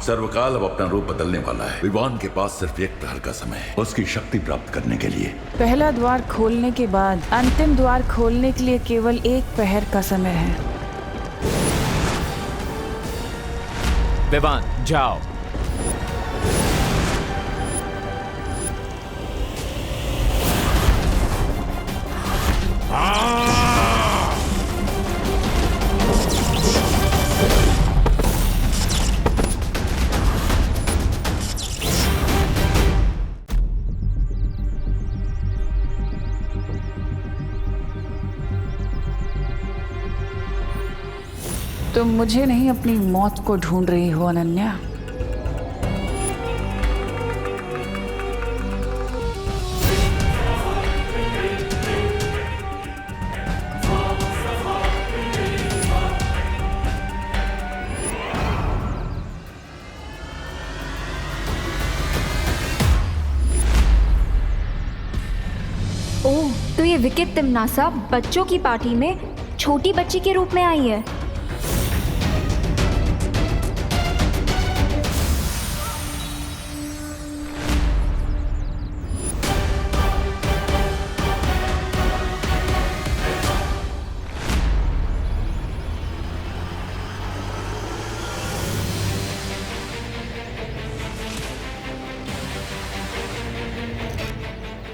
सर्वकाल अब अपना रूप बदलने वाला है। विवान के पास सिर्फ एक प्रहर का समय है उसकी शक्ति प्राप्त करने के लिए। पहला द्वार खोलने के बाद अंतिम द्वार खोलने के लिए केवल एक प्रहर का समय है। विवान जाओ। तुम मुझे नहीं अपनी मौत को ढूंढ रही हो अनन्या। ओह, तो ये विकेट तिमनासा बच्चों की पार्टी में छोटी बच्ची के रूप में आई है।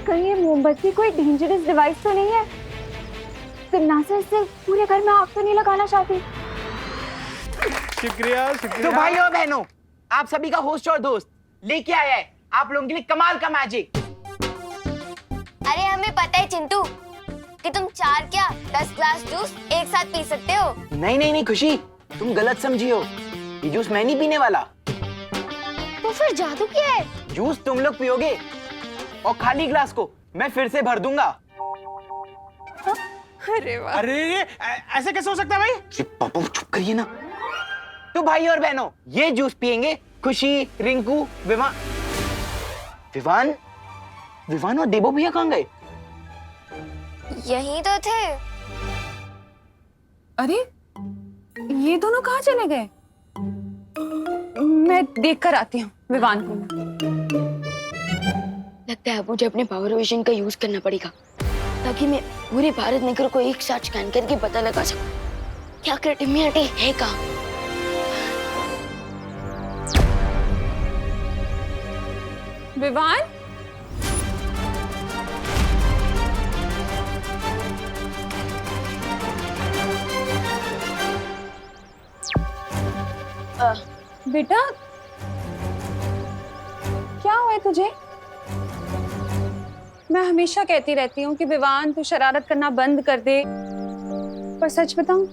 कहीं ये मोमबत्ती कोई डेंजरस डिवाइस तो नहीं है? तिमनासा इससे पूरे घर में आग तो नहीं लगाना चाहती? शुक्रिया शुक्रिया। तो भाइयों और बहनों, आप सभी का होस्ट और दोस्त लेके आया है आप लोगों के लिए कमाल का मैजिक। अरे हमें पता है चिंटू कि तुम 4 क्या 10 ग्लास जूस एक साथ पी सकते हो। नहीं नहीं नहीं खुशी, तुम गलत समझी हो। ये जूस मैं नहीं पीने वाला। तो फिर जादू क्या है? जूस तुम लोग पियोगे और खाली ग्लास को मैं फिर से भर दूंगा। अरे वाह। अरे ऐसे कैसे हो सकता है भाई? अरे पापा चुप करिए ना। तो भाई और बहनों, ये जूस पियेंगे खुशी, रिंकू, विवान। विवान विवान और देबो भैया कहाँ गए? यहीं तो थे। अरे ये दोनों कहाँ चले गए? मैं देख कर आती हूँ विवान को। लगता है मुझे अपने पावर विजन का यूज करना पड़ेगा ताकि मैं पूरे भारत नगर को एक साथ स्कैन करके पता लगा सकूं क्या क्रिटिमिटी है कहाँ। विवान, बेटा क्या हुआ है तुझे? मैं हमेशा कहती रहती हूँ कि विवान तू शरारत करना बंद कर दे, पर सच बताऊं,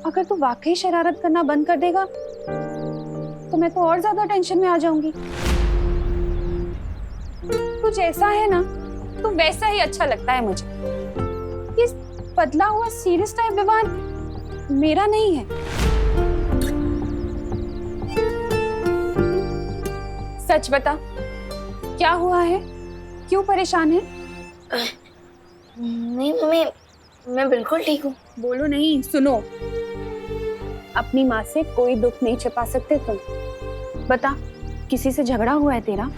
अगर तू वाकई शरारत करना बंद कर देगा तो मैं तो और ज्यादा टेंशन में आ जाऊंगी। तू जैसा है ना, तू वैसा ही अच्छा लगता है मुझे। ये बदला हुआ सीरियस टाइप विवान मेरा नहीं है। सच बता, क्या हुआ है? क्यों परेशान है? नहीं मम्मी, मैं बिल्कुल ठीक हूँ। बोलो नहीं, सुनो। अपनी माँ से कोई दुख नहीं छिपा सकते तुम। बता, किसी से झगड़ा हुआ है तेरा?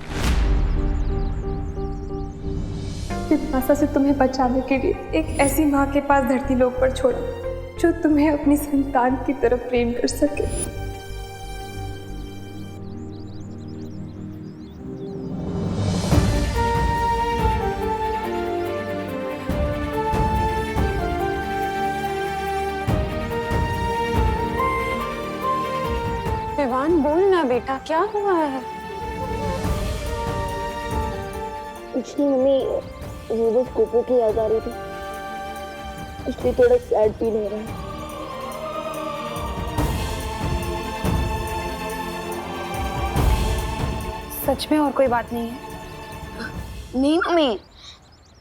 तिमनासा से तुम्हें बचाने के लिए एक ऐसी माँ के पास धरती लोक पर छोड़ा जो तुम्हें अपनी संतान की तरफ प्रेम कर सके। विवान बोल ना बेटा, क्या हुआ है? कुछ नहीं मम्मी, वो बस कोको की याद आ रही थी, इसलिए थोड़ा सैड फील हो रहा है। सच में और कोई बात नहीं है? नहीं मम्मी,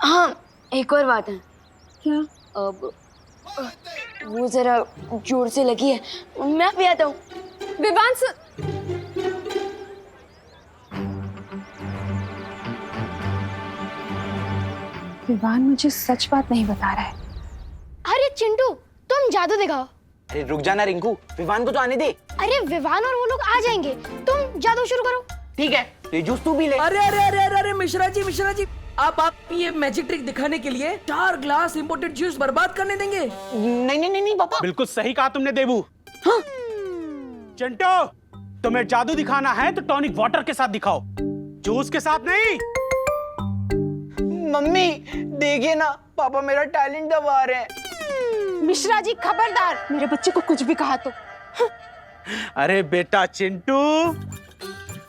हाँ एक और बात है। क्या? अब वो जरा जोर से लगी है, मैं भी आता हूँ। विवान विवान मुझे सच बात नहीं बता रहा है। अरे चिंटू, तुम जादू दिखाओ। अरे रुक जाना रिंकू, विवान को तो आने दे। अरे विवान और वो लोग आ जाएंगे, तुम जादू शुरू करो। ठीक है, ये जूस तू भी ले। अरे अरे अरे अरे अरे मिश्रा जी आप ये मैजिक ट्रिक दिखाने के लिए 4 ग्लास इंपोर्टेड जूस बर्बाद करने देंगे? नहीं नहीं नहीं नहीं पापा। बिल्कुल सही कहा तुमने देबू। हाँ? चिंटू, तुम्हें जादू दिखाना है तो टॉनिक वाटर के साथ दिखाओ, जूस के साथ नहीं। मम्मी देखिए ना, पापा मेरा टैलेंट दबा रहे हैं। मिश्रा जी खबरदार, मेरे बच्चे को कुछ भी कहा तो। अरे बेटा चिंटू,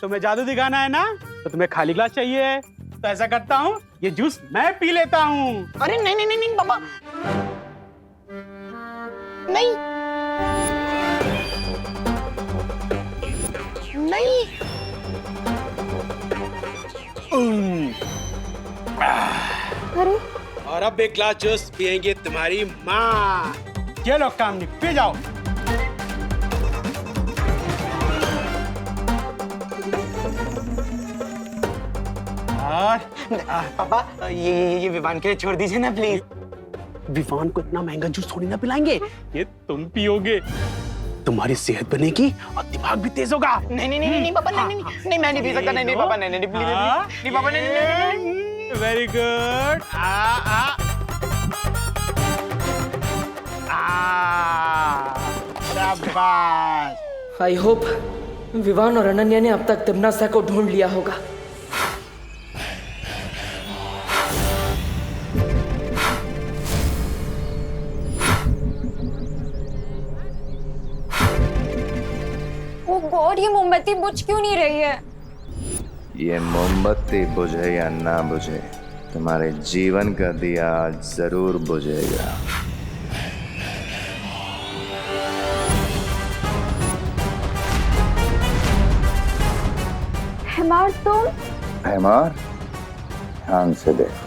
तुम्हें जादू दिखाना है ना, तो तुम्हें खाली ग्लास चाहिए। तो ऐसा करता हूँ, ये जूस मैं पी लेता हूँ। अरे नहीं नहीं नहीं नहीं पापा, नहीं नहीं। अरे और अब एक ग्लास जूस पियेंगे तुम्हारी माँ। ये लो कामनी, पी जाओ। और पापा ये विवान के लिए छोड़ दीजिए ना प्लीज। विवान को इतना महंगा जूस थोड़ी ना पिलाएंगे, ये तुम पियोगे, तुम्हारी सेहत बनेगी और दिमाग भी तेज होगा। नहीं नहीं नहीं नहीं पापा, नहीं नहीं नहीं, मैं नहीं पी सकता। नहीं नहीं पापा, नहीं नहीं प्लीज नहीं पापा, नहीं नहीं। Very good. शाबाश। आई होप विवान और अनन्या ने अब तक तिम्नासा को ढूंढ लिया होगा। ओ गॉड, ये मोमबत्ती बुझ क्यों नहीं रही है? ये मोमबत्ती बुझे या ना बुझे, तुम्हारे जीवन का दिया आज जरूर बुझेगा। हेमार तुम? हेमार, ध्यान से देखो,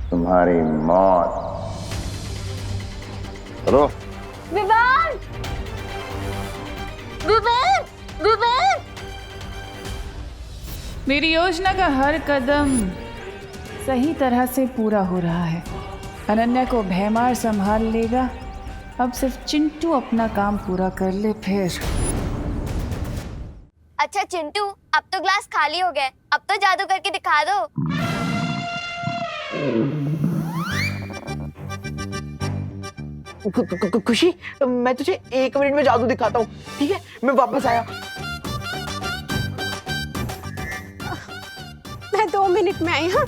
तुम्हारी मौत। रो। विवान! विवान! विवान! मेरी योजना का हर कदम सही तरह से पूरा हो रहा है। अनन्या को भैमार संभाल लेगा, अब सिर्फ चिंटू अपना काम पूरा कर ले फिर। अच्छा चिंटू, अब तो ग्लास खाली हो गए, अब तो जादू करके दिखा दो। खुशी, मैं तुझे 1 मिनट में जादू दिखाता हूँ, ठीक है? मैं वापस आया। मैं 2 मिनट में आई। हाँ,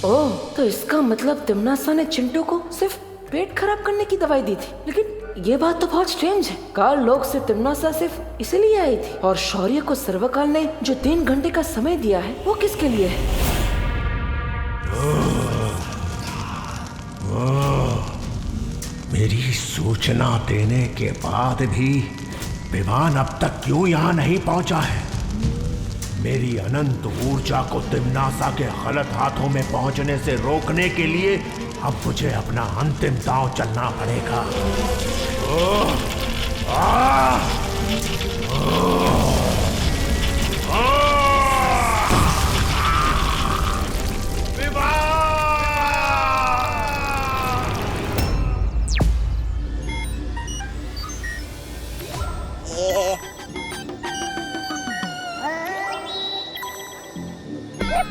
ओह, तो इसका मतलब तिम्नासा ने चिंटू को सिर्फ पेट खराब करने की दवाई दी थी। लेकिन ये बात तो बहुत स्ट्रेंज है। काल लोक से तिम्नासा सिर्फ इसीलिए आई थी, और शौर्य को सर्वकाल ने जो 3 घंटे का समय दिया है वो किसके लिए है? मेरी सूचना देने के बाद भी विवान अब तक क्यों यहाँ नहीं पहुंचा है? मेरी अनंत ऊर्जा को तिम्नासा के गलत हाथों में पहुंचने से रोकने के लिए अब मुझे अपना अंतिम दांव चलना पड़ेगा।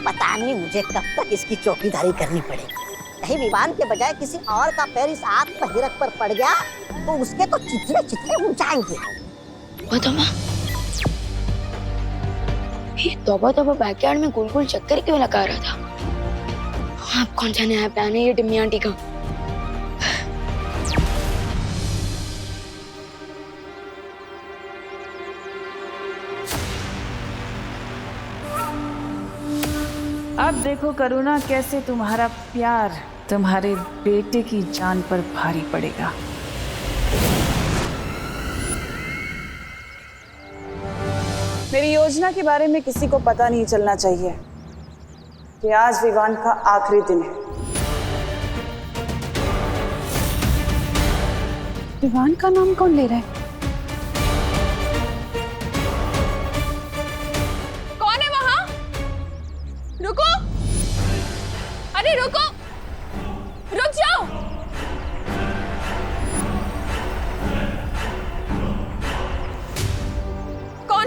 पता नहीं मुझे कब तक इसकी चौकीदारी करनी पड़ेगी। कहीं विवान के बजाय किसी और का पैर इस आग हिरक पर पड़ गया तो उसके तो चिथड़े चिथड़े उड़ जाएंगे। ये तौबा तौबा बैकयार्ड में गोल गोल चक्कर क्यों लगा रहा था? आप कौन सा नया प्लान है ये डिम्मी आंटी का? अब देखो करुणा, कैसे तुम्हारा प्यार तुम्हारे बेटे की जान पर भारी पड़ेगा। मेरी योजना के बारे में किसी को पता नहीं चलना चाहिए कि आज विवान का आखिरी दिन है। विवान का नाम कौन ले रहा है? कौन है वहां? रुको, अरे रुको, रुक जाओ।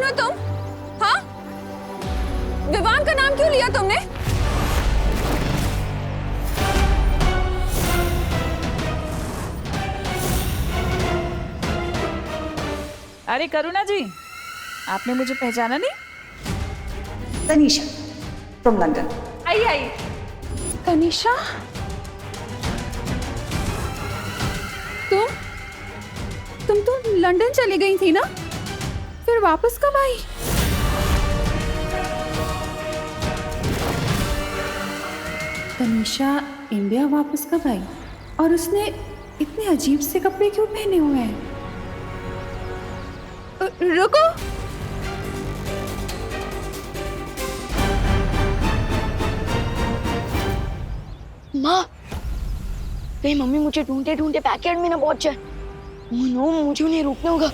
हो तुम? हाँ, विवान का नाम क्यों लिया तुमने? अरे करुणा जी, आपने मुझे पहचाना नहीं? Tanisha from London. आइए आइए। तनीषा, तुम तो लंदन चली गई थी ना, फिर वापस कब आई? तनीषा इंडिया वापस कब आई? और उसने इतने अजीब से कपड़े क्यों पहने हुए हैं? रुको, माँ, कहीं मम्मी मुझे ढूंढते ढूंढते बैकयार्ड में ना पहुंच जाए। ओह नो, मुझे उन्हें रोकना होगा।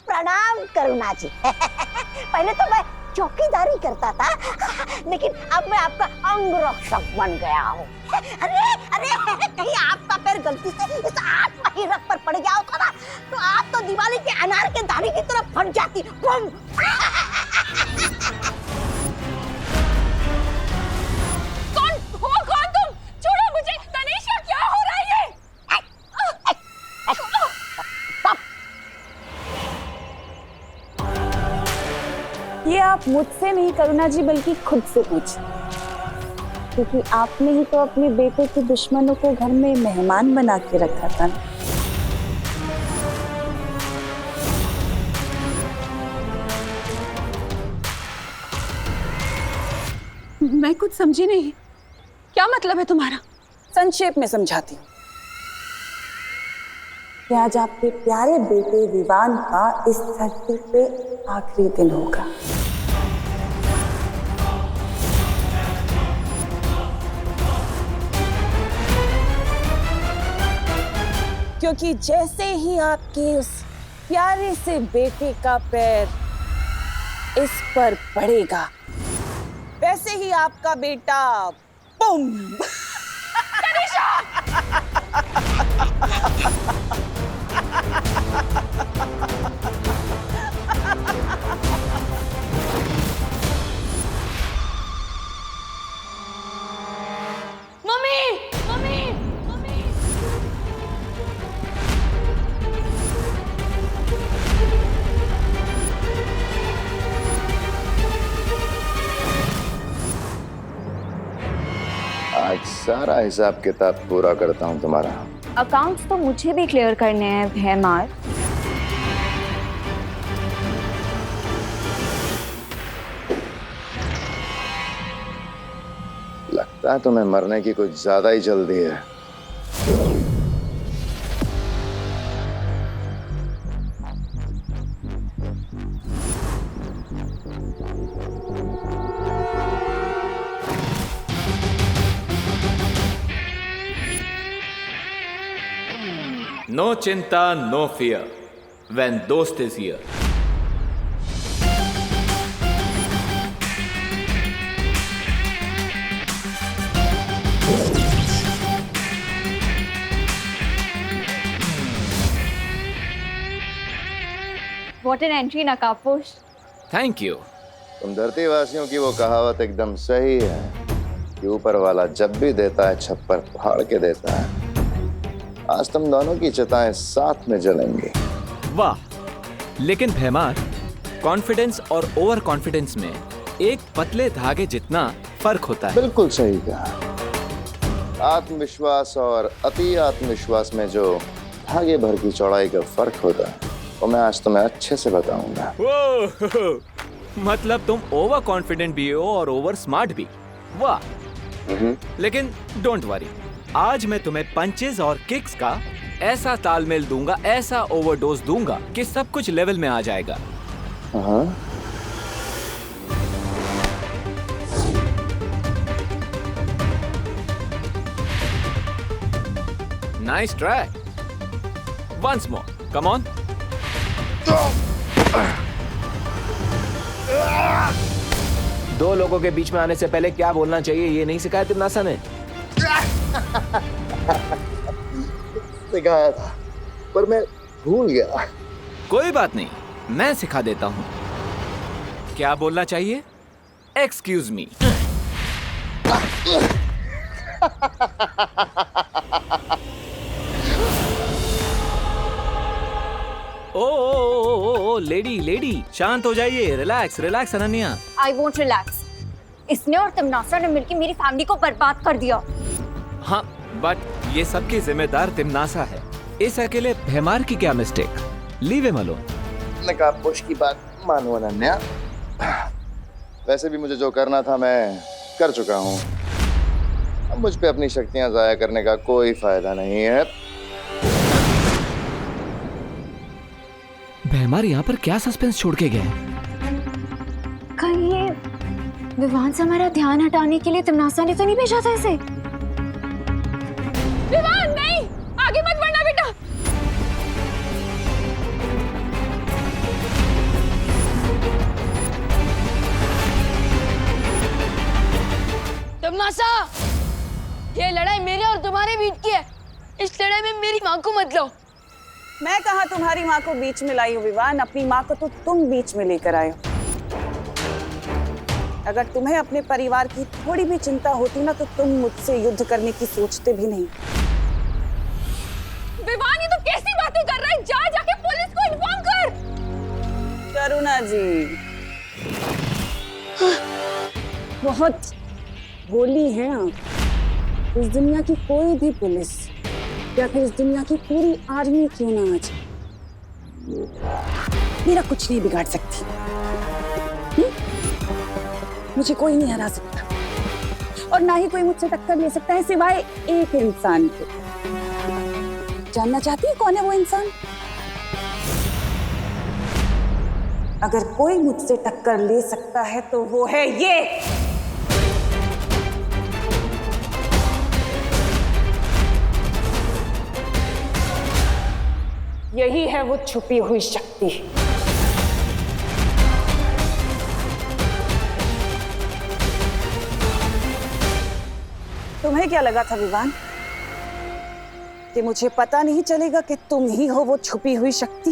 प्रणाम करुणा जी। पहले तो मैं चौकीदारी करता था, लेकिन अब मैं आपका अंग रक्षक बन गया हूँ। अरे अरे, कहीं आपका पैर गलती से इस आत्महीरक पर पड़ गया होता ना, तो आप तो दिवाली के अनार के दाने की तरफ फट जाती। बम! कौन तुम? छोड़ो मुझे। तनीषा, क्या हो रहा है ये? ये आप मुझसे नहीं करुणा जी, बल्कि खुद से पूछें, क्योंकि आपने ही तो अपने बेटे के दुश्मनों को घर में मेहमान बना के रखा था ना। मैं कुछ समझी नहीं, क्या मतलब है तुम्हारा? संक्षेप में समझाती हूँ कि आज आपके प्यारे बेटे विवान का इस धरती पे आखिरी दिन होगा। क्योंकि जैसे ही आपके उस प्यारे से बेटे का पैर इस पर पड़ेगा, वैसे ही आपका बेटा बुम! मम्मी, मम्मी, मम्मी। आज सारा हिसाब किताब पूरा करता हूँ तुम्हारा। अकाउंट्स तो मुझे भी क्लियर करने हैं भैमार। लगता है तुम्हें मरने की कुछ ज्यादा ही जल्दी है। No chinta, no fear when dost is here. What an entry, नकाबपोश। Thank you. तुम धरती वासियों की वो कहावत एकदम सही है कि ऊपर वाला जब भी देता है छप्पर फाड़ के देता है। आज तुम दोनों की चिताएं साथ में जलेंगी। वाह, लेकिन भैमार, कॉन्फिडेंस और ओवर कॉन्फिडेंस में एक पतले धागे जितना फर्क होता है। बिल्कुल सही कहा। आत्मविश्वास और अति आत्मविश्वास में जो धागे भर की चौड़ाई का फर्क होता है, वो मैं आज तुम्हें अच्छे से बताऊंगा। मतलब तुम ओवर कॉन्फिडेंट भी हो और ओवर स्मार्ट भी। वाह। लेकिन डोंट वरी, आज मैं तुम्हें पंचेस और किक्स का ऐसा तालमेल दूंगा, ऐसा ओवरडोज दूंगा कि सब कुछ लेवल में आ जाएगा। हाँ। Nice try. Once more, come on. दो लोगों के बीच में आने से पहले क्या बोलना चाहिए ये नहीं सिखाया तिम्नासा ने? सिखाया था पर मैं भूल गया। कोई बात नहीं, मैं सिखा देता हूँ। क्या बोलना चाहिए? Excuse me. Oh lady lady, शांत हो जाइए। Relax relax Ananya. I won't relax. इसने और तिम्नासा ने मिलकर मेरी फैमिली को बर्बाद कर दिया। हाँ, बट ये सबकी जिम्मेदार तिम्नासा है। इस अकेले भैमार की क्या मिस्टेक? Leave him alone. नकाबपोश की बात मानो अनन्या। वैसे भी मुझे जो करना था मैं कर चुका हूँ। अब मुझ पे अपनी शक्तियां जाया करने का कोई फायदा नहीं है। भैमार यहाँ पर क्या सस्पेंस छोड़ के गए? कहीं ये विवान से हमारा ध्यान हटाने के लिए तिम्नासा ने तो नहीं भेजा था इसे? विवान नहीं, आगे मत बढ़ना बेटा। तिम्नासा, ये लड़ाई मेरे और तुम्हारे बीच की है। इस लड़ाई में मेरी माँ को मत लो। मैं कहा तुम्हारी माँ को बीच में लाई हूँ विवान, अपनी माँ को तो तुम बीच में लेकर आए हो। अगर तुम्हें अपने परिवार की थोड़ी भी चिंता होती ना तो तुम मुझसे युद्ध करने की सोचते भी नहीं। विवान, ये तो कैसी बातें कर रहा है? जा जाके पुलिस को इन्फॉर्म कर। करुणा जी बहुत बोली हैं आप। इस दुनिया की कोई भी पुलिस या फिर इस दुनिया की पूरी आर्मी क्यों ना आ जाए, मेरा कुछ नहीं बिगाड़ सकती। मुझे कोई नहीं हरा सकता और ना ही कोई मुझसे टक्कर ले सकता है सिवाय एक इंसान के। जानना चाहती है कौन है वो इंसान? अगर कोई मुझसे टक्कर ले सकता है तो वो है ये। यही है वो छुपी हुई शक्ति। तुम्हें क्या लगा था विवान कि मुझे पता नहीं चलेगा कि तुम ही हो वो छुपी हुई शक्ति?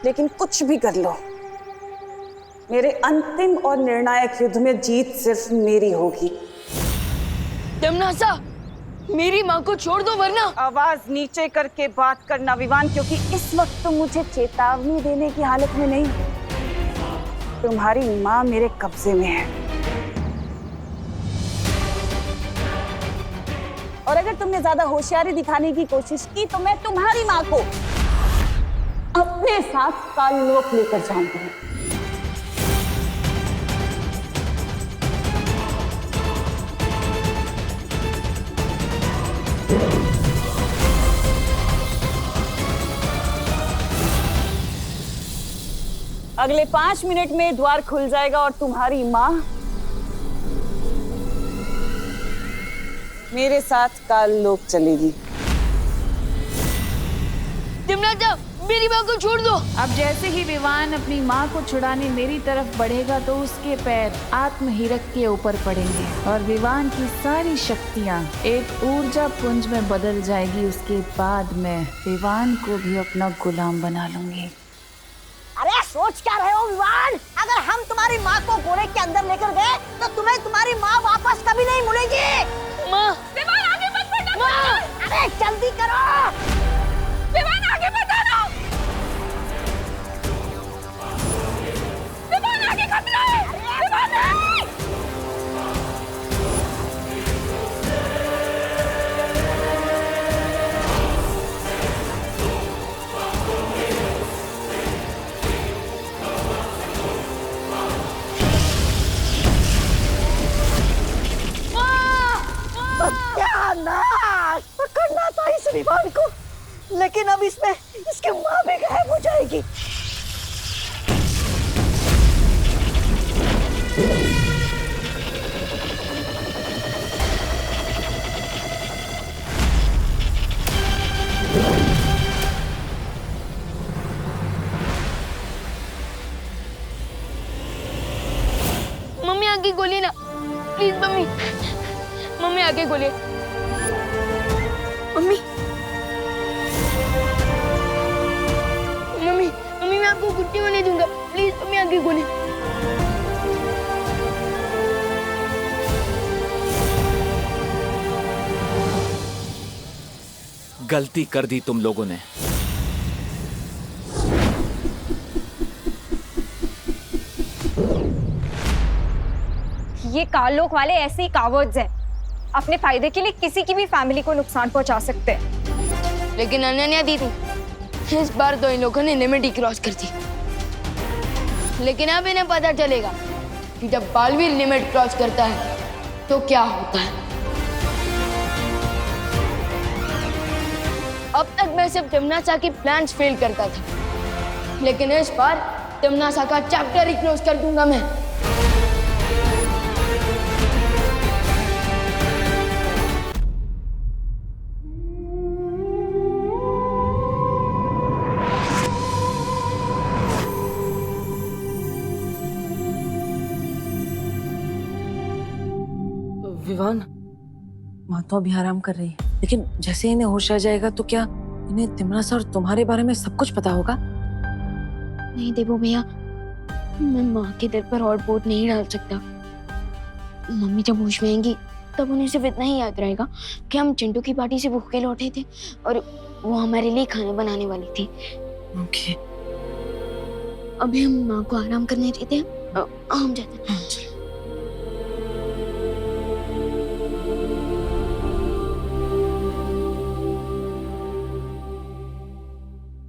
लेकिन कुछ भी कर लो, मेरे अंतिम और निर्णायक युद्ध में जीत सिर्फ मेरी होगी। तिम्नासा, मेरी माँ को छोड़ दो वरना। आवाज नीचे करके बात करना विवान, क्योंकि इस वक्त तुम मुझे चेतावनी देने की हालत में नहीं। तुम्हारी माँ मेरे कब्जे में है और अगर तुमने ज्यादा होशियारी दिखाने की कोशिश की तो मैं तुम्हारी माँ को अपने साथ काललोक लेकर जाऊंगी। अगले 5 मिनट में द्वार खुल जाएगा और तुम्हारी माँ मेरे साथ काललोक चलेगी। तिम्नासा, मेरी माँ को छोड़ दो। अब जैसे ही विवान अपनी माँ को छुड़ाने मेरी तरफ बढ़ेगा तो उसके पैर आत्महीरक के ऊपर पड़ेंगे और विवान की सारी शक्तियाँ एक ऊर्जा पुंज में बदल जाएगी। उसके बाद मैं विवान को भी अपना गुलाम बना लूंगी। अरे सोच क्या रहे हो विवान? अगर हम तुम्हारी माँ को गोरे के अंदर लेकर गए तो तुम्हें तुम्हारी माँ वापस कभी नहीं मिलेगी। माँ, विवान आगे मत बढ़ना। अरे जल्दी करो। विवान आगे बढ़ो। विवान आगे खतरा है। विवान सत्यानाश! पकड़ना था इस विवान को, लेकिन अब इसमें इसकी माँ भी गायब हो जाएगी। मम्मी आगे गोली ना, प्लीज मम्मी, मम्मी आगे गोली। मम्मी मम्मी मम्मी मैं आपको कुछ नहीं होने दूंगा, प्लीज मम्मी आगे गोली। गलती कर दी तुम लोगों ने। ये कालोक वाले ऐसे ही कावर्ड्स हैं, अपने फायदे के लिए किसी की भी फैमिली को नुकसान पहुंचा सकते हैं। लेकिन अनन्या दीदी, इस बार तो इन लोगों ने लिमिट ही क्रॉस कर दी। लेकिन अब इन्हें पता चलेगा कि जब बालवीर लिमिट क्रॉस करता है तो क्या होता है। अब तक मैं सिर्फ तिम्नासा की प्लान्स फेल करता था, लेकिन इस बार तिम्नासा का चैप्टर ही क्लोज कर दूंगा मैं। विवान, माँ तो अभी आराम कर रही है, लेकिन जैसे इन्हें होश आ जाएगा तो क्या इन्हें तिम्नासा और तुम्हारे बारे में सब कुछ पता होगा? नहीं देवो भैया, मैं माँ के दिल पर और बोझ नहीं डाल सकता। मम्मी जब होश में आएंगी तब उन्हें सिर्फ इतना ही याद रहेगा कि हम चिंटू की पार्टी से भूखे लौटे थे और वो हमारे लिए खाना बनाने वाली थी। ओके। अभी हम माँ को आराम करने देते हैं, हम जाते हैं।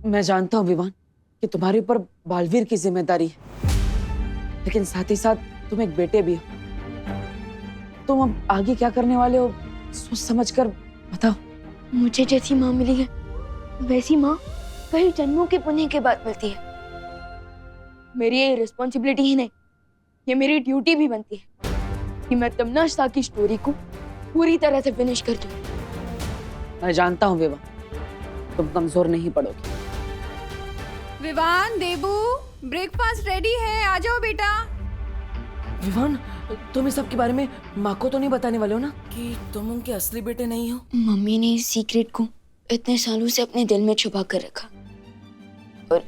मैं जानता हूँ विवान कि तुम्हारे ऊपर बालवीर की जिम्मेदारी है, लेकिन साथ ही साथ तुम एक बेटे भी हो। तुम अब आगे क्या करने वाले हो सोच समझ कर बताओ। मुझे जैसी माँ मिली है वैसी माँ कई जन्मों के पुण्य के बाद मिलती है। मेरी ये रिस्पॉन्सिबिलिटी ही नहीं, ये मेरी ड्यूटी भी बनती है कि मैं तिम्नासा की स्टोरी को पूरी तरह से फिनिश कर दूं। मैं जानता हूँ विवान, तुम कमजोर नहीं पड़ोगी। विवान, देबू, ब्रेकफास्ट रेडी है, आ जाओ बेटा। विवान, तुम इस सब के बारे में माँ को तो नहीं बताने वाले हो ना कि तुम उनके असली बेटे नहीं हो? मम्मी ने इस सीक्रेट को इतने सालों से अपने दिल में छुपा कर रखा, और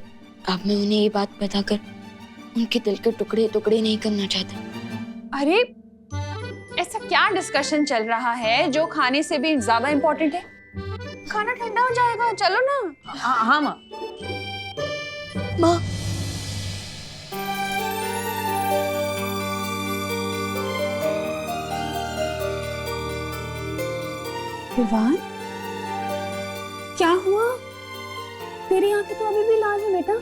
अब मैं उन्हें ये बात बताकर उनके दिल के टुकड़े टुकड़े नहीं करना चाहता। अरे ऐसा क्या डिस्कशन चल रहा है जो खाने से भी ज्यादा इम्पोर्टेंट है? खाना ठंडा हो जाएगा, चलो ना। हाँ माँ। माँ, विवान, क्या हुआ? तेरी आंखें तो अभी भी लाल है बेटा,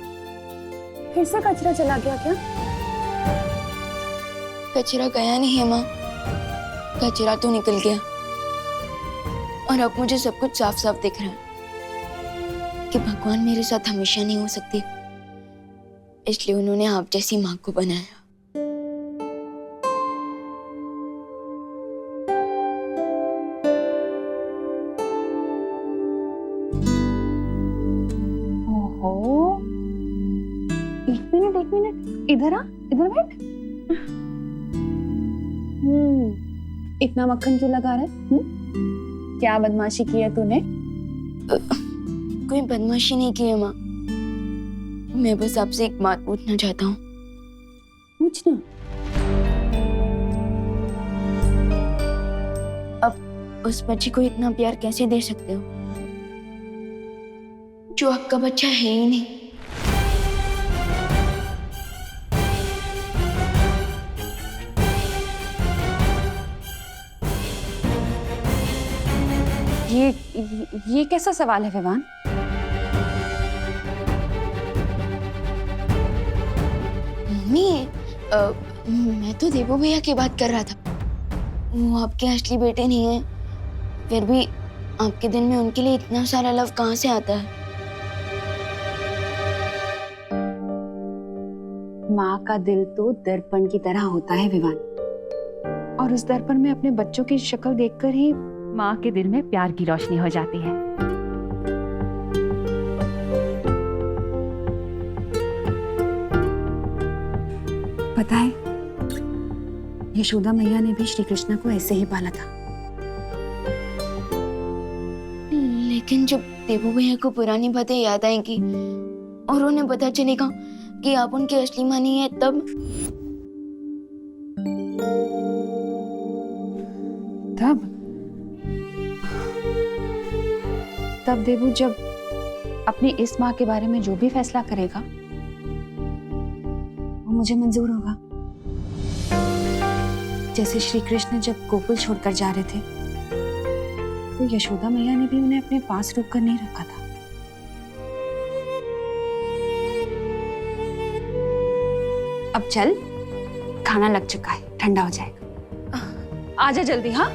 फिर से कचरा चला गया क्या? कचरा गया नहीं है माँ, कचरा तो निकल गया और अब मुझे सब कुछ साफ साफ दिख रहा है कि भगवान मेरे साथ हमेशा नहीं हो सकते, इसलिए उन्होंने आप जैसी माँ को बनाया। ओहो, एक मिनट, इधर आ, इधर बैठ। इतना मक्खन क्यों लगा रहा है? क्या बदमाशी की है तूने? कोई बदमाशी नहीं की है माँ, मैं बस आपसे एक बात पूछना चाहता हूँ। पूछना? अब उस बच्चे को इतना प्यार कैसे दे सकते हो जो आपका बच्चा है ही नहीं? ये कैसा सवाल है विवान? मम्मी, मैं तो देवो भैया की बात कर रहा था। वो आपके असली बेटे नहीं है, फिर भी आपके दिल में उनके लिए इतना सारा लव कहाँ से आता है? माँ का दिल तो दर्पण की तरह होता है विवान, और उस दर्पण में अपने बच्चों की शक्ल देखकर ही माँ के दिल में प्यार की रोशनी हो जाती है। पता है, यशोदा मैया ने भी श्री कृष्ण को ऐसे ही पाला था। लेकिन जब देवू भैया को पुरानी बातें याद आएंगी और उन्हें पता चलेगा कि आप उनकी असली माँ नहीं है, तब देवू जब अपनी इस माँ के बारे में जो भी फैसला करेगा वो मुझे मंजूर होगा। जैसे श्री कृष्ण जब गोकुल छोड़कर जा रहे थे तो यशोदा मैया ने भी उन्हें अपने पास रोक कर नहीं रखा था। अब चल, खाना लग चुका है, ठंडा हो जाएगा। आजा जल्दी, हाँ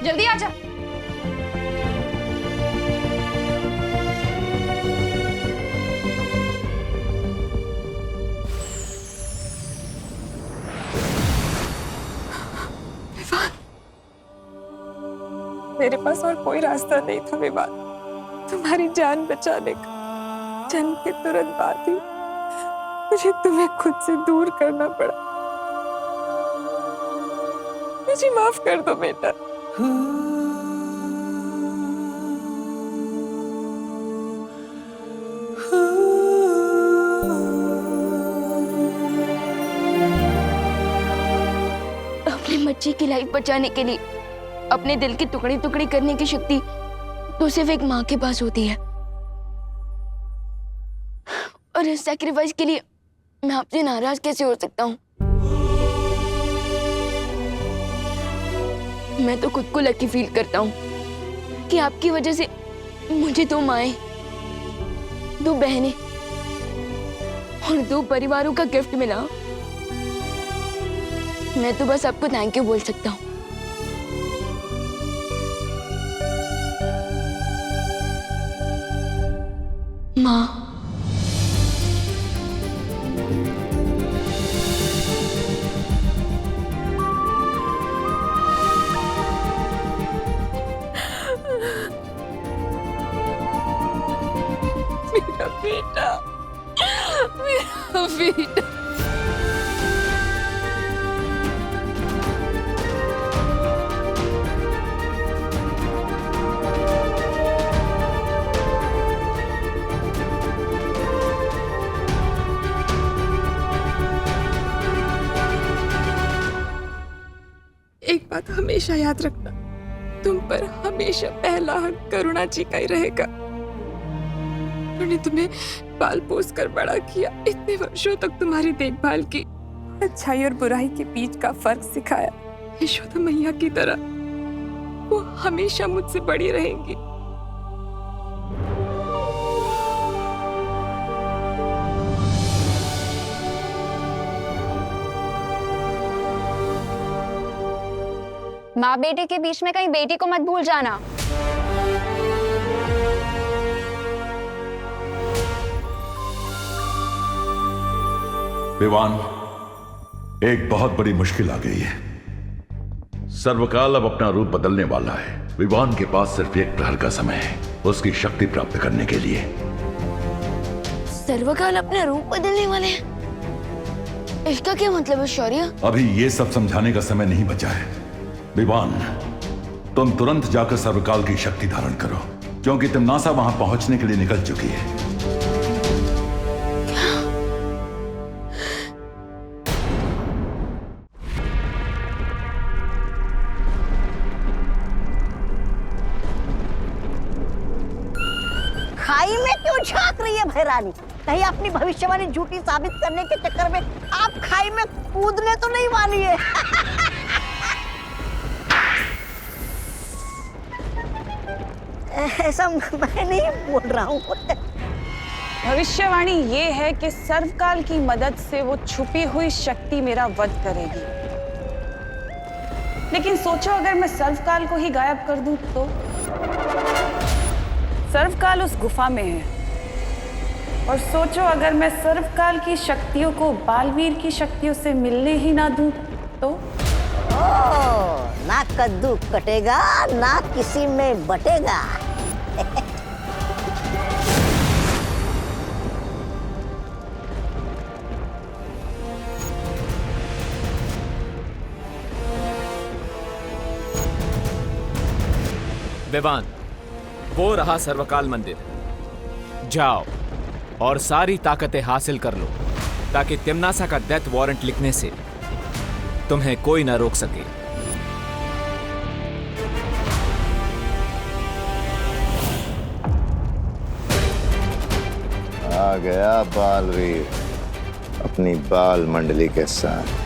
जल्दी आजा। मेरे पास और कोई रास्ता नहीं था विवान, तुम्हारी जान बचाने का। जन्म के तुरंत बाद ही मुझे तुम्हें खुद से दूर करना पड़ा। मुझे माफ कर दो बेटा। अपने बच्चे की लाइफ बचाने के लिए अपने दिल की टुकड़ी टुकड़ी करने की शक्ति तो सिर्फ एक माँ के पास होती है, और इस सैक्रिफाइस के लिए मैं आपसे नाराज कैसे हो सकता हूँ? मैं तो खुद को लकी फील करता हूँ कि आपकी वजह से मुझे 2 माएं, 2 बहनें और 2 परिवारों का गिफ्ट मिला। मैं तो बस आपको थैंक यू बोल सकता हूँ। माँ, मेरा बेटा, मेरा बेटा। एक बात हमेशा याद रखना, तुम पर हमेशा पहला हक करुणा जी का ही रहेगा। उन्होंने तुम्हें पाल पोस कर बड़ा किया, इतने वर्षों तक तुम्हारी देखभाल की, अच्छाई और बुराई के बीच का फर्क सिखाया। यशोदा मैया की तरह वो हमेशा मुझसे बड़ी रहेंगी। माँ बेटे के बीच में कहीं बेटी को मत भूल जाना। विवान, एक बहुत बड़ी मुश्किल आ गई है। सर्वकाल अब अपना रूप बदलने वाला है। विवान के पास सिर्फ 1 प्रहर का समय है उसकी शक्ति प्राप्त करने के लिए। सर्वकाल अपना रूप बदलने वाले हैं? इसका क्या मतलब है शौर्य? अभी ये सब समझाने का समय नहीं बचा है। विवान, तुम तुरंत जाकर सर्वकाल की शक्ति धारण करो, क्योंकि तिम्नासा वहां पहुंचने के लिए निकल चुकी है। खाई में क्यों झांक रही है भैरानी? कहीं अपनी भविष्यवाणी झूठी साबित करने के चक्कर में आप खाई में कूदने तो नहीं वाली है? ऐसा मैं नहीं बोल रहा हूँ। भविष्यवाणी ये है कि सर्वकाल की मदद से वो छुपी हुई शक्ति मेरा वध करेगी। लेकिन सोचो अगर मैं सर्वकाल को ही गायब कर दूं तो? सर्वकाल उस गुफा में है। और सोचो अगर मैं सर्वकाल की शक्तियों को बालवीर की शक्तियों से मिलने ही ना दूं तो? ना कद्दू कटेगा ना किसी में बटेगा। विवान, वो रहा सर्वकाल मंदिर। जाओ और सारी ताकतें हासिल कर लो ताकि तिम्नासा का डेथ वारंट लिखने से तुम्हें कोई ना रोक सके। आ गया बालवीर अपनी बाल मंडली के साथ।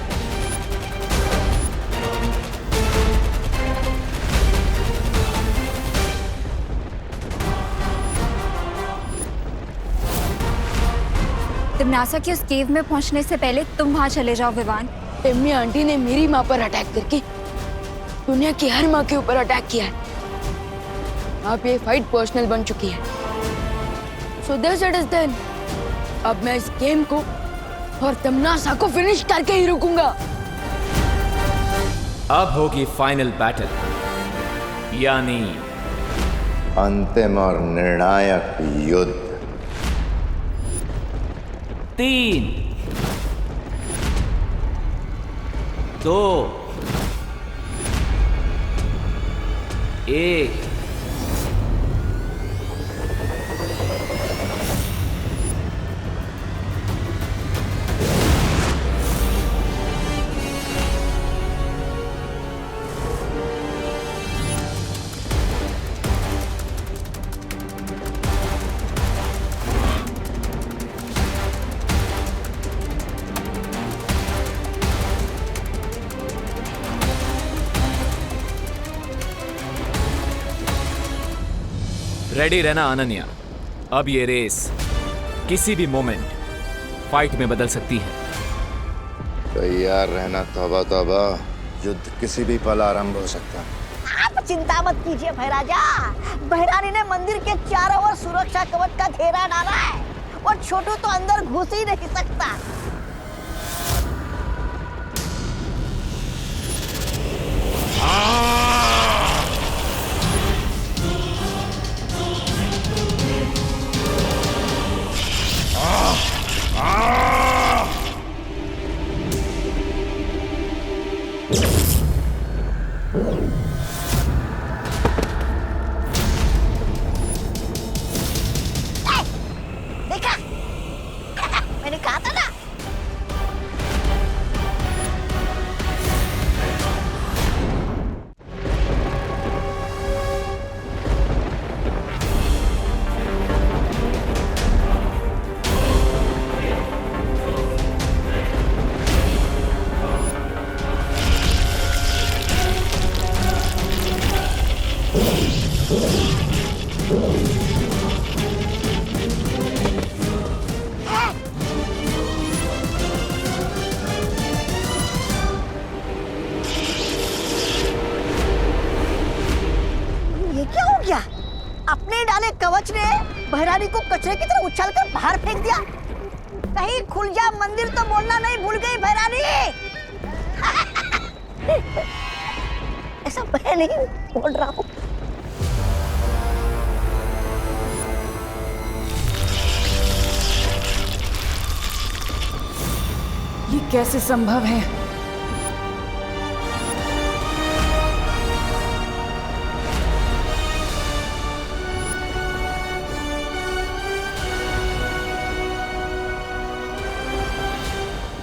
तिम्नासा की उस केव में पहुंचने से पहले तुम वहां चले जाओ विवान। एम्मी आंटी ने मेरी माँ पर अटैक करके दुनिया की हर माँ के ऊपर अटैक किया है। अब ये फाइट पर्सनल बन चुकी है। So this it is then. अब मैं इस गेम को और तिम्नासा को फिनिश करके ही रुकूंगा। अब होगी फाइनल बैटल, यानी अंतिम और निर्णायक युद्ध। 3, 2, 1। रेडी रहना अनन्या, अब ये रेस किसी भी मोमेंट फाइट में बदल सकती है। तैयार रहना तौबा तौबा, युद्ध किसी भी पल आरंभ हो सकता है। आप चिंता मत कीजिए भैराजा। भैरानी ने मंदिर के चारों ओर सुरक्षा कवच का घेरा डाला है और छोटू तो अंदर घुस ही नहीं सकता। देखा मैंने कहा था ना। ये क्या हो गया? अपने डाले कवच ने भैरानी को कचरे की तरह उछालकर बाहर फेंक दिया। कहीं खुल जा मंदिर तो बोलना नहीं भूल गई भैरानी। ऐसा मैं नहीं बोल रहा हूँ। ये कैसे संभव है?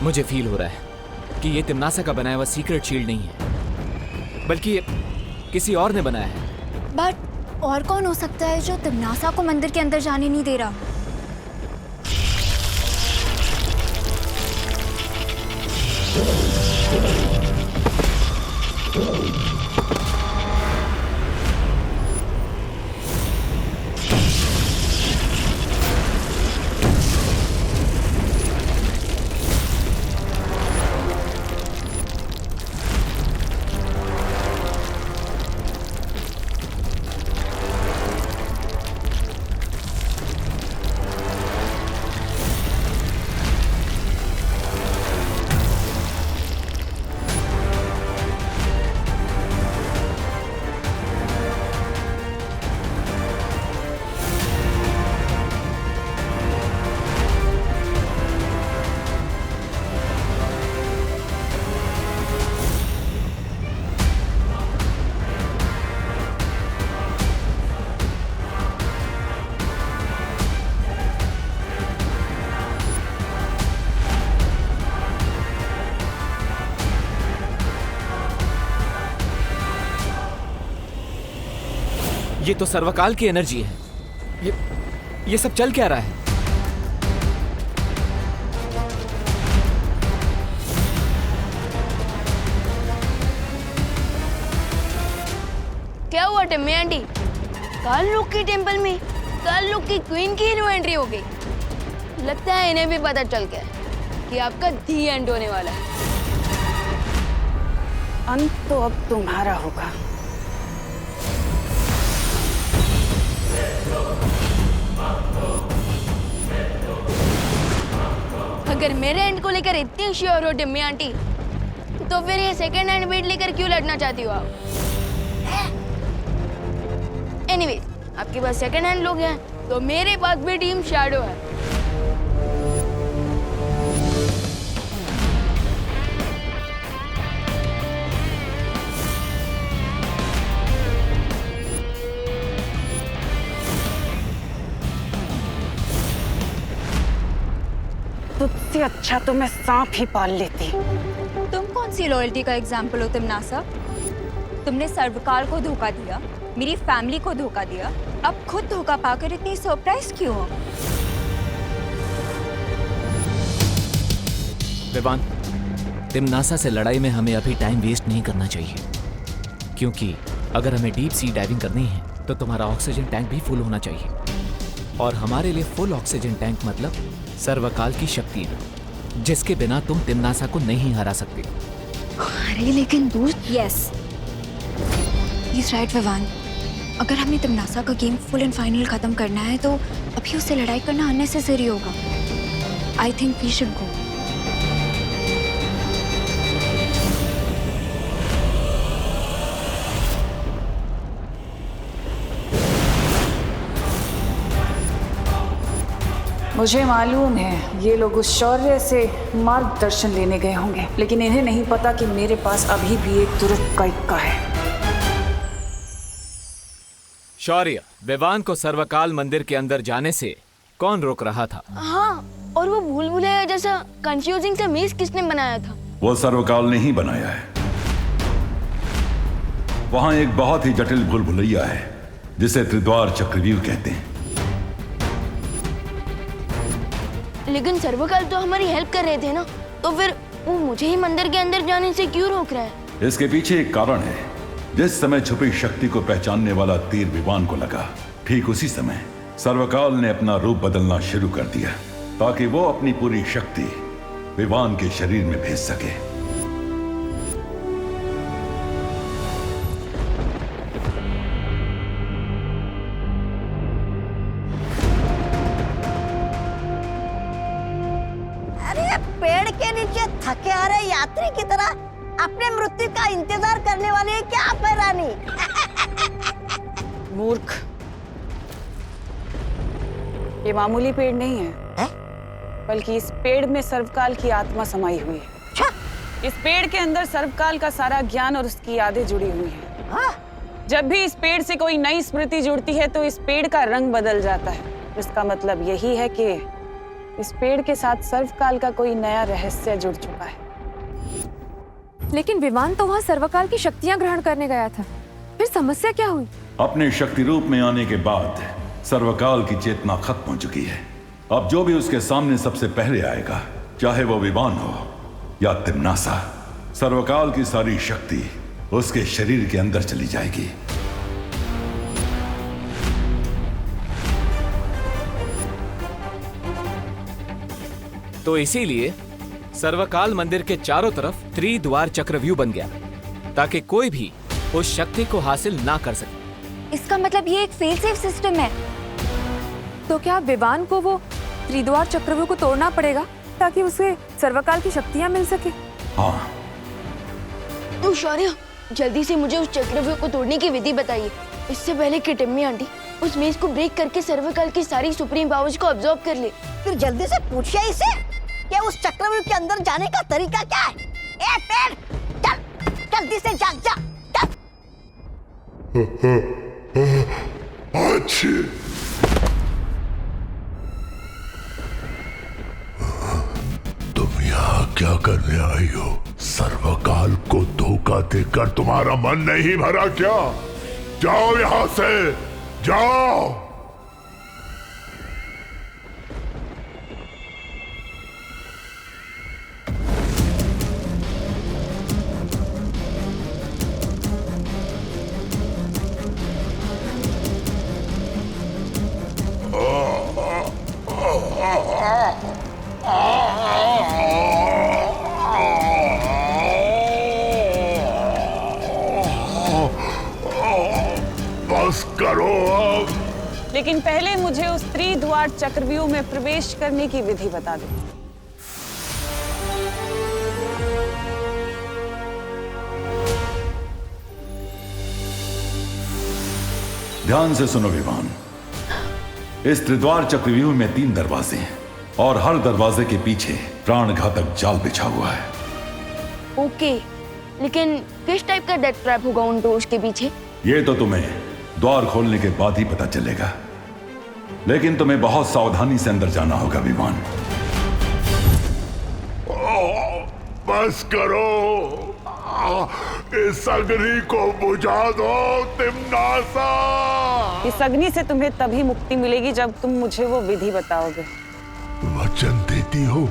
मुझे फील हो रहा है कि ये तिम्नासा का बनाया हुआ सीक्रेट शील्ड नहीं है, बल्कि ये किसी और ने बनाया है। बट और कौन हो सकता है जो तिम्नासा को मंदिर के अंदर जाने नहीं दे रहा? ये तो सर्वकाल की एनर्जी है। ये सब चल क्या रहा है? क्या हुआ टिम्मी आंटी? काल लोक के टेंपल में काल लोक की क्वीन की न्यू एंट्री हो गई। लगता है इन्हें भी पता चल गया कि आपका दी एंड होने वाला है। अंत तो अब तुम्हारा होगा। अगर मेरे एंड को लेकर इतनी श्योर हो टिम्मी आंटी, तो फिर ये सेकंड हैंड बेट लेकर क्यों लड़ना चाहती हो आप? एनीवेज, आपके पास सेकंड हैंड लोग हैं, तो मेरे पास भी टीम शैडो है। तुझसे अच्छा तो मैं सांप ही पाल लेती। तुम कौन सी लॉयल्टी का एग्जाम्पल हो तिम्नासा? तुमने सर्वकाल को धोखा दिया, मेरी फैमिली को धोखा दिया, अब खुद धोखा पाकर इतनी सरप्राइज क्यों हो? विवान, तिम्नासा से लड़ाई में हमें अभी टाइम वेस्ट नहीं करना चाहिए, क्योंकि अगर हमें डीप सी डाइविंग करनी है तो तुम्हारा ऑक्सीजन टैंक भी फुल होना चाहिए, और हमारे लिए फुल ऑक्सीजन टैंक मतलब सर्वकाल की शक्ति, जिसके बिना तुम तिम्नासा को नहीं हरा सकते। अरे लेकिन दोस्त, यस इज राइट विवान, अगर हमें तिम्नासा का गेम फुल एंड फाइनल खत्म करना है तो अभी उससे लड़ाई करना अननेसेसरी होगा। I think we should go. मुझे मालूम है ये लोग उस शौर्य से मार्गदर्शन लेने गए होंगे, लेकिन इन्हें नहीं पता कि मेरे पास अभी भी एक तुरंत का इक्का है। शौर्य, विवान को सर्वकाल मंदिर के अंदर जाने से कौन रोक रहा था? हाँ, और वो भूल भुलैया जैसा कंफ्यूजिंग सा मेज किसने बनाया था? वो सर्वकाल ने ही बनाया है। वहां एक बहुत ही जटिल भूल भुलैया है जिसे त्रिद्वार चक्रव्यूह कहते हैं। लेकिन सर्वकाल तो हमारी हेल्प कर रहे थे ना, तो फिर वो मुझे ही मंदिर के अंदर जाने से क्यों रोक रहा है? इसके पीछे एक कारण है। जिस समय छुपी शक्ति को पहचानने वाला तीर विवान को लगा, ठीक उसी समय सर्वकाल ने अपना रूप बदलना शुरू कर दिया ताकि वो अपनी पूरी शक्ति विवान के शरीर में भेज सके। अरे पेड़ के नीचे थके आ रहे यात्री की तरह अपने मृत्यु का इंतजार करने वाले हैं क्या आप, रानी? मूर्ख, ये मामूली पेड़ नहीं है, बल्कि इस पेड़ में सर्वकाल की आत्मा समाई हुई है। इस पेड़ के अंदर सर्वकाल का सारा ज्ञान और उसकी यादें जुड़ी हुई हैं। जब भी इस पेड़ से कोई नई स्मृति जुड़ती है तो इस पेड़ का रंग बदल जाता है। इसका मतलब यही है कि इस पेड़ के साथ सर्वकाल का कोई नया रहस्य जुड़ चुका है। लेकिन विवान तो वहाँ सर्वकाल की शक्तियाँ ग्रहण करने गया था, फिर समस्या क्या हुई? अपने शक्ति रूप में आने के बाद सर्वकाल की चेतना खत्म हो चुकी है। अब जो भी उसके सामने सबसे पहले आएगा, चाहे वो विवान हो या तिम्नासा, सर्वकाल की सारी शक्ति उसके शरीर के अंदर चली जाएगी। तो इसीलिए सर्वकाल मंदिर के चारों तरफ त्रिद्वार चक्रव्यूह बन गया ताकि कोई भी उस शक्ति को हासिल ना कर सके। इसका मतलब ये एक फेल सेफ सिस्टम है। तो क्या विवान को वो त्रिद्वार चक्रव्यूह को तोड़ना पड़ेगा ताकि उसे सर्वकाल की शक्तियाँ मिल सके? हाँ। तो शौर्य, जल्दी से मुझे उस चक्रव्यूह को तोड़ने की विधि बताइए, इससे पहले कि टिम्मी आंटी उस मेज को ब्रेक करके सर्वकाल की सारी सुप्रीम पावर्स को अब्सॉर्ब कर ले। फिर जल्दी से पूछिए इसे कि उस चक्रव्यूह के अंदर जाने का तरीका क्या है। ए पेड़, चल जल्दी से जा जा चल। अच्छी तुम यहाँ क्या करने आई हो? सर्वकाल को धोखा देकर तुम्हारा मन नहीं भरा क्या? जाओ यहाँ से। जाओ। बस करो अब। लेकिन पहले मुझे उस त्रिद्वार चक्रव्यूह में प्रवेश करने की विधि बता दो। ध्यान से सुनो विवान। इस त्रिद्वार चक्रव्यूह में 3 दरवाजे हैं और हर दरवाजे के पीछे प्राणघातक जाल बिछा हुआ है। ओके, लेकिन किस टाइप का डेथ ट्रैप होगा उन डोर्स के पीछे? ये तो तुम्हें द्वार खोलने के बाद ही पता चलेगा, लेकिन तुम्हें बहुत सावधानी से अंदर जाना होगा विवान। बस करो, इस अग्नि को बुझा दो तिम्नासा। इस अग्नि से तुम्हें तभी मुक्ति मिलेगी जब तुम मुझे वो विधि बताओगे। वचन देती हो?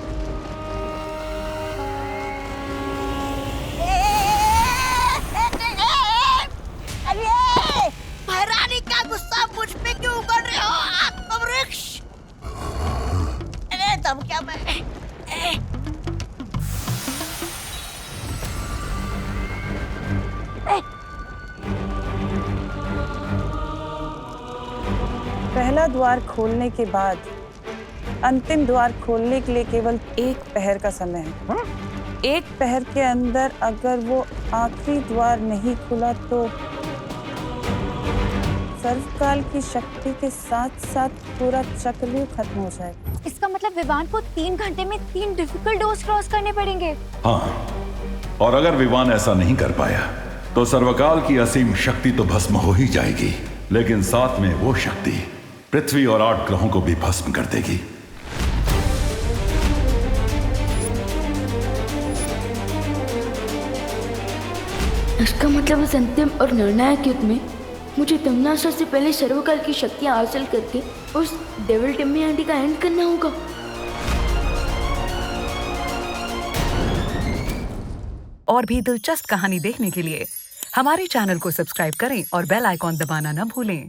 अरे महारानी का गुस्सा मुझ पे क्यों उगल रहे हो आत्मवृक्ष? अरे तब क्या मैं पहला द्वार खोलने के बाद अंतिम द्वार खोलने के लिए केवल 1 पहर का समय है। 1 पहर के अंदर अगर वो आखिरी द्वार नहीं खुला तो सर्वकाल की शक्ति के साथ साथ पूरा चक्रव्यूह खत्म हो जाएगा। इसका मतलब विवान को 3 घंटे में 3 डिफिकल्ट डोर्स क्रॉस करने पड़ेंगे। हाँ, और अगर विवान ऐसा नहीं कर पाया तो सर्वकाल की असीम शक्ति तो भस्म हो ही जाएगी, लेकिन साथ में वो शक्ति पृथ्वी और 8 ग्रहों को भी भस्म कर देगी। इसका मतलब इस अंतिम और निर्णायक युद्ध में मुझे तिम्नासा से पहले सर्वकाल की शक्तियां हासिल करके उस डेविल टिम्मी आंटी का एंड करना होगा। और भी दिलचस्प कहानी देखने के लिए हमारे चैनल को सब्सक्राइब करें और बेल आइकॉन दबाना न भूलें।